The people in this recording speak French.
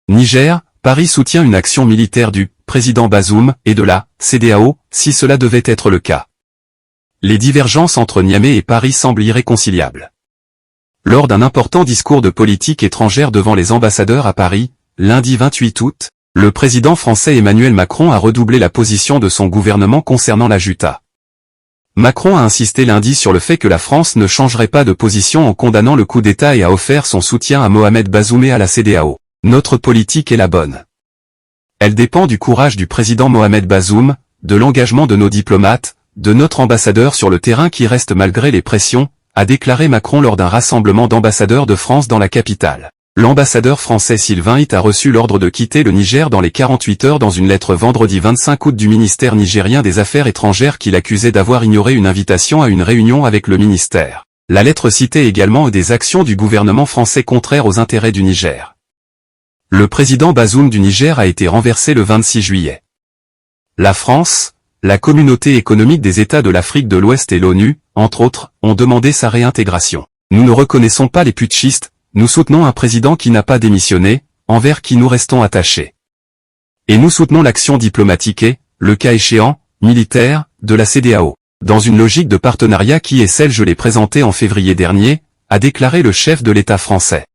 Niger, Paris soutient une action militaire du président Bazoum et de la CEDEAO, si cela devait être le cas. Les divergences entre Niamey et Paris semblent irréconciliables. Lors d'un important discours de politique étrangère devant les ambassadeurs à Paris, lundi 28 août, le président français Emmanuel Macron a redoublé la position de son gouvernement concernant la Juta. Macron a insisté lundi sur le fait que la France ne changerait pas de position en condamnant le coup d'État et a offert son soutien à Mohamed Bazoum et à la CEDEAO. Notre politique est la bonne. Elle dépend du courage du président Mohamed Bazoum, de l'engagement de nos diplomates, de notre ambassadeur sur le terrain qui reste malgré les pressions, a déclaré Macron lors d'un rassemblement d'ambassadeurs de France dans la capitale. L'ambassadeur français Sylvain Hitt a reçu l'ordre de quitter le Niger dans les 48 heures dans une lettre vendredi 25 août du ministère nigérien des Affaires étrangères qui l'accusait d'avoir ignoré une invitation à une réunion avec le ministère. La lettre citait également des actions du gouvernement français contraires aux intérêts du Niger. Le président Bazoum du Niger a été renversé le 26 juillet. La France, la Communauté économique des États de l'Afrique de l'Ouest et l'ONU, entre autres, ont demandé sa réintégration. Nous ne reconnaissons pas les putschistes, nous soutenons un président qui n'a pas démissionné, envers qui nous restons attachés. Et nous soutenons l'action diplomatique et, le cas échéant, militaire, de la CEDEAO. Dans une logique de partenariat qui est celle je l'ai présentée en février dernier, a déclaré le chef de l'État français.